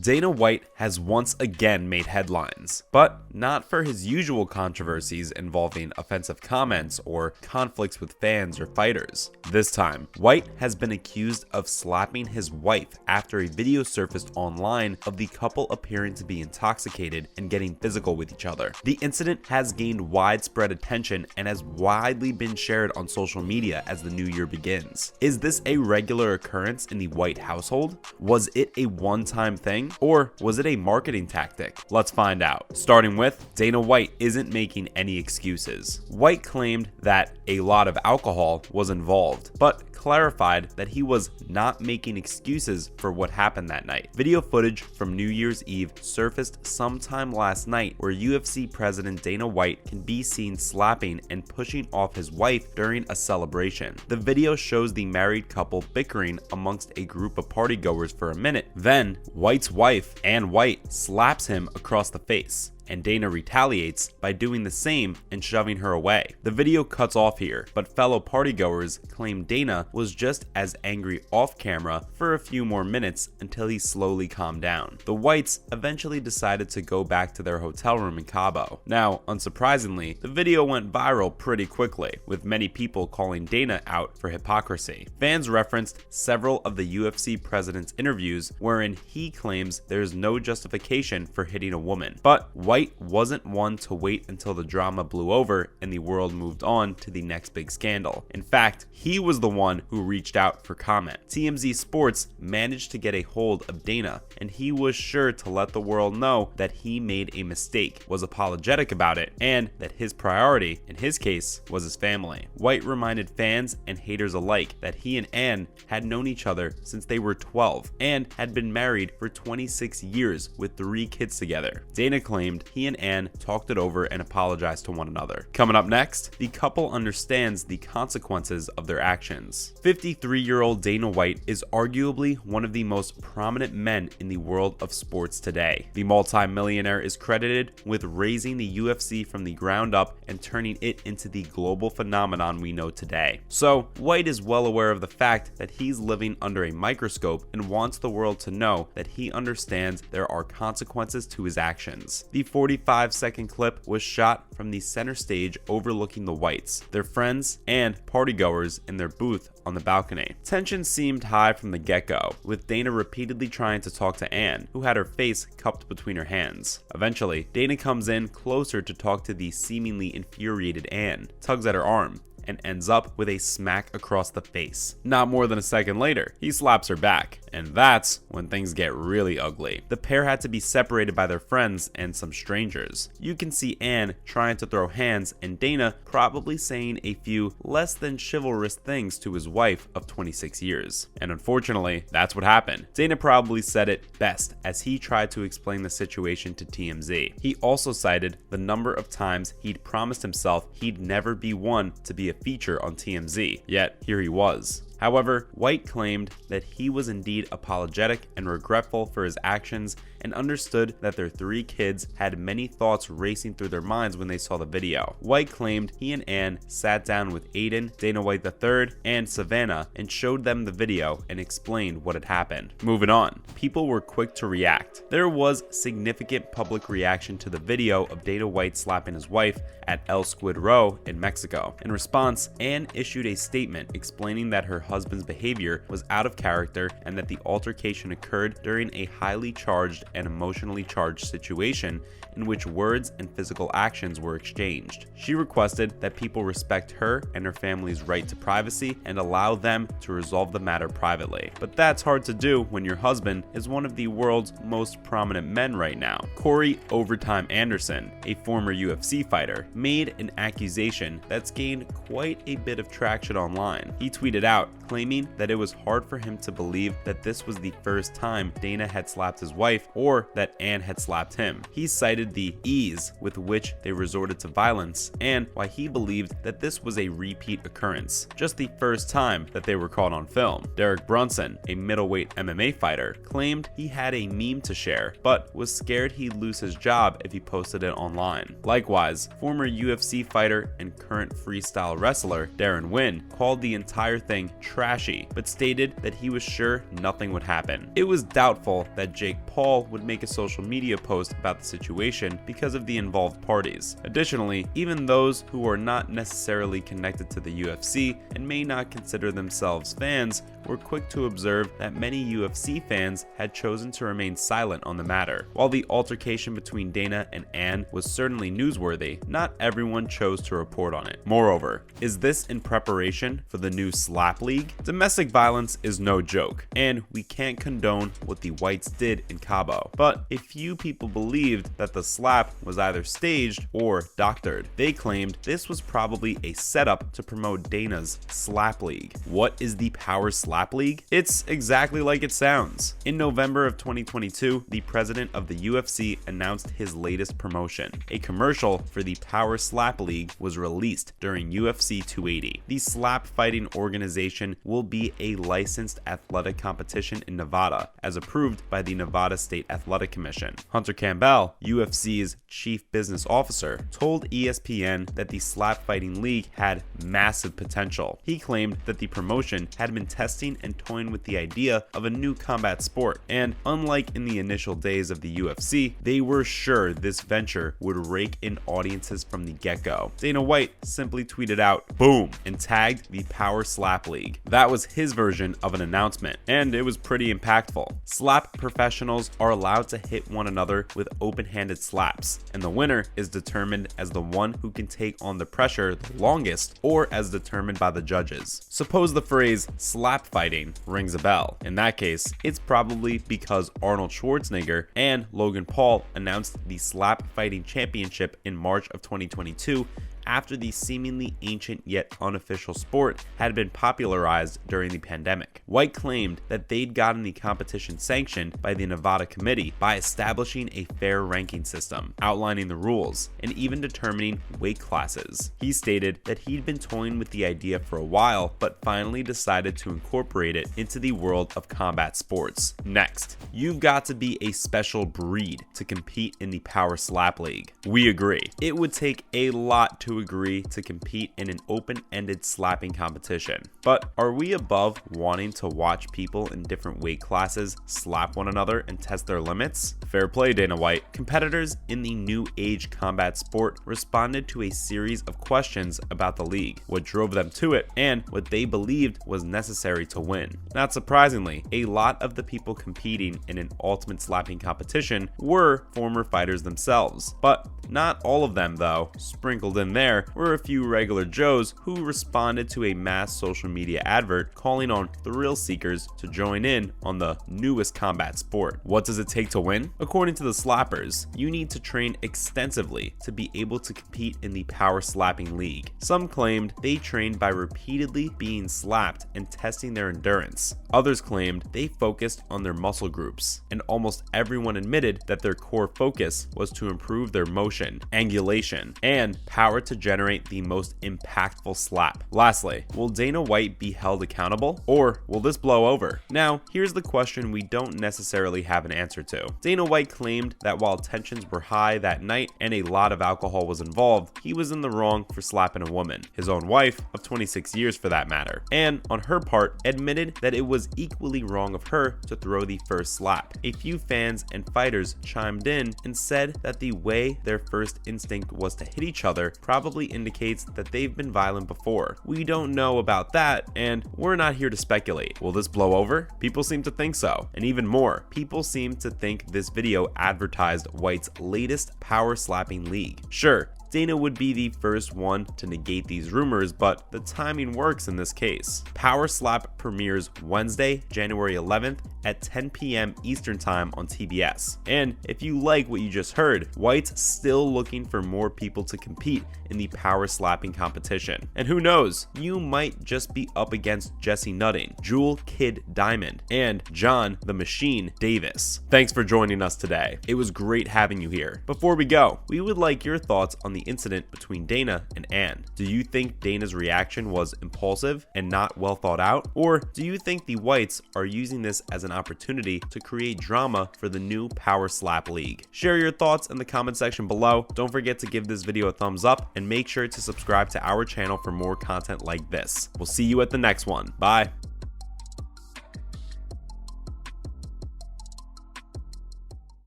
Dana White has once again made headlines, but not for his usual controversies involving offensive comments or conflicts with fans or fighters. This time, White has been accused of slapping his wife after a video surfaced online of the couple appearing to be intoxicated and getting physical with each other. The incident has gained widespread attention and has widely been shared on social media as the new year begins. Is this a regular occurrence in the White household? Was it a one-time thing, or was it a marketing tactic? Let's find out. Starting with, Dana White isn't making any excuses. White claimed that a lot of alcohol was involved, but clarified that he was not making excuses for what happened that night. Video footage from New Year's Eve surfaced sometime last night where UFC President Dana White can be seen slapping and pushing off his wife during a celebration. The video shows the married couple bickering amongst a group of partygoers for a minute. Then, White's wife, Ann White, slaps him across the face, and Dana retaliates by doing the same and shoving her away. The video cuts off here, but fellow partygoers claim Dana was just as angry off camera for a few more minutes until he slowly calmed down. The Whites eventually decided to go back to their hotel room in Cabo. Now, unsurprisingly, the video went viral pretty quickly, with many people calling Dana out for hypocrisy. Fans referenced several of the UFC president's interviews wherein he claims there's no justification for hitting a woman, but White wasn't one to wait until the drama blew over and the world moved on to the next big scandal. In fact, he was the one who reached out for comment. TMZ Sports managed to get a hold of Dana, and he was sure to let the world know that he made a mistake, was apologetic about it, and that his priority, in his case, was his family. White reminded fans and haters alike that he and Ann had known each other since they were 12 and had been married for 26 years with 3 kids together. Dana claimed he and Ann talked it over and apologized to one another. Coming up next, the couple understands the consequences of their actions. 53-year-old Dana White is arguably one of the most prominent men in the world of sports today. The multi-millionaire is credited with raising the UFC from the ground up and turning it into the global phenomenon we know today. So, White is well aware of the fact that he's living under a microscope and wants the world to know that he understands there are consequences to his actions. The 45-second clip was shot from the center stage overlooking the Whites, their friends, and partygoers in their booth on the balcony. Tension seemed high from the get-go, with Dana repeatedly trying to talk to Ann, who had her face cupped between her hands. Eventually, Dana comes in closer to talk to the seemingly infuriated Ann, tugs at her arm, and ends up with a smack across the face. Not more than a second later, he slaps her back, and that's when things get really ugly. The pair had to be separated by their friends and some strangers. You can see Ann trying to throw hands and Dana probably saying a few less than chivalrous things to his wife of 26 years. And unfortunately, that's what happened. Dana probably said it best as he tried to explain the situation to TMZ. He also cited the number of times he'd promised himself he'd never be one to be a feature on TMZ, yet here he was. However, White claimed that he was indeed apologetic and regretful for his actions and understood that their 3 kids had many thoughts racing through their minds when they saw the video. White claimed he and Ann sat down with Aiden, Dana White III, and Savannah and showed them the video and explained what had happened. Moving on, people were quick to react. There was significant public reaction to the video of Dana White slapping his wife at El Squid Row in Mexico. In response, Ann issued a statement explaining that her husband's behavior was out of character and that the altercation occurred during a highly charged and emotionally charged situation in which words and physical actions were exchanged. She requested that people respect her and her family's right to privacy and allow them to resolve the matter privately. But that's hard to do when your husband is one of the world's most prominent men right now. Corey Overtime Anderson, a former UFC fighter, made an accusation that's gained quite a bit of traction online. He tweeted out, claiming that it was hard for him to believe that this was the first time Dana had slapped his wife or that Ann had slapped him. He cited the ease with which they resorted to violence and why he believed that this was a repeat occurrence, just the first time that they were caught on film. Derek Brunson, a middleweight MMA fighter, claimed he had a meme to share, but was scared he'd lose his job if he posted it online. Likewise, former UFC fighter and current freestyle wrestler Darren Wynn called the entire thing trashy, but stated that he was sure nothing would happen. It was doubtful that Jake Paul would make a social media post about the situation because of the involved parties. Additionally, even those who are not necessarily connected to the UFC and may not consider themselves fans were quick to observe that many UFC fans had chosen to remain silent on the matter. While the altercation between Dana and Ann was certainly newsworthy, not everyone chose to report on it. Moreover, is this in preparation for the new slap league? Domestic violence is no joke, and we can't condone what the whites did in Cabo. But a few people believed that the slap was either staged or doctored. They claimed this was probably a setup to promote Dana's slap league. What is the Power Slap League? It's exactly like it sounds. In November of 2022, the president of the UFC announced his latest promotion. A commercial for the Power Slap League was released during UFC 280. The slap fighting organization will be a licensed athletic competition in Nevada, as approved by the Nevada State Athletic Commission. Hunter Campbell, UFC's chief business officer, told ESPN that the slap fighting league had massive potential. He claimed that the promotion had been testing and toying with the idea of a new combat sport, and unlike in the initial days of the UFC, they were sure this venture would rake in audiences from the get-go. Dana White simply tweeted out, "Boom," and tagged the Power Slap League. That was his version of an announcement, and it was pretty impactful. Slap professionals are allowed to hit one another with open-handed slaps, and the winner is determined as the one who can take on the pressure the longest, or as determined by the judges. Suppose the phrase slap fighting rings a bell. In that case, it's probably because Arnold Schwarzenegger and Logan Paul announced the slap fighting championship in March of 2022 after the seemingly ancient yet unofficial sport had been popularized during the pandemic. White claimed that they'd gotten the competition sanctioned by the Nevada committee by establishing a fair ranking system, outlining the rules, and even determining weight classes. He stated that he'd been toying with the idea for a while, but finally decided to incorporate it into the world of combat sports. Next, you've got to be a special breed to compete in the Power Slap League. We agree. It would take a lot to agree to compete in an open-ended slapping competition. But are we above wanting to watch people in different weight classes slap one another and test their limits? Fair play, Dana White. Competitors in the new age combat sport responded to a series of questions about the league, what drove them to it, and what they believed was necessary to win. Not surprisingly, a lot of the people competing in an ultimate slapping competition were former fighters themselves. But not all of them, though. Sprinkled in there were a few regular Joes who responded to a mass social media advert calling on thrill seekers to join in on the newest combat sport. What does it take to win? According to the slappers, you need to train extensively to be able to compete in the Power Slapping League. Some claimed they trained by repeatedly being slapped and testing their endurance. Others claimed they focused on their muscle groups, and almost everyone admitted that their core focus was to improve their motion, angulation, and power to generate the most impactful slap. Lastly, will Dana White be held accountable, or will this blow over? Now, here's the question we don't necessarily have an answer to. Dana White claimed that while tensions were high that night and a lot of alcohol was involved, he was in the wrong for slapping a woman, his own wife of 26 years for that matter, and on her part admitted that it was equally wrong of her to throw the first slap. A few fans and fighters chimed in and said that the way their first instinct was to hit each other probably indicates that they've been violent before. We don't know about that, and we're not here to speculate. Will this blow over? People seem to think so. And even more, people seem to think this video advertised White's latest Power Slapping League. Sure, Dana would be the first one to negate these rumors, but the timing works in this case. Power Slap premieres Wednesday, January 11th at 10 p.m. Eastern Time on TBS. And if you like what you just heard, White's still looking for more people to compete in the Power Slapping competition. And who knows, you might just be up against Jesse Nutting, Jewel Kid Diamond, and John the Machine Davis. Thanks for joining us today. It was great having you here. Before we go, we would like your thoughts on the incident between Dana and Ann. Do you think Dana's reaction was impulsive and not well thought out? Or do you think the Whites are using this as an opportunity to create drama for the new Power Slap League? Share your thoughts in the comment section below. Don't forget to give this video a thumbs up and make sure to subscribe to our channel for more content like this. We'll see you at the next one. Bye.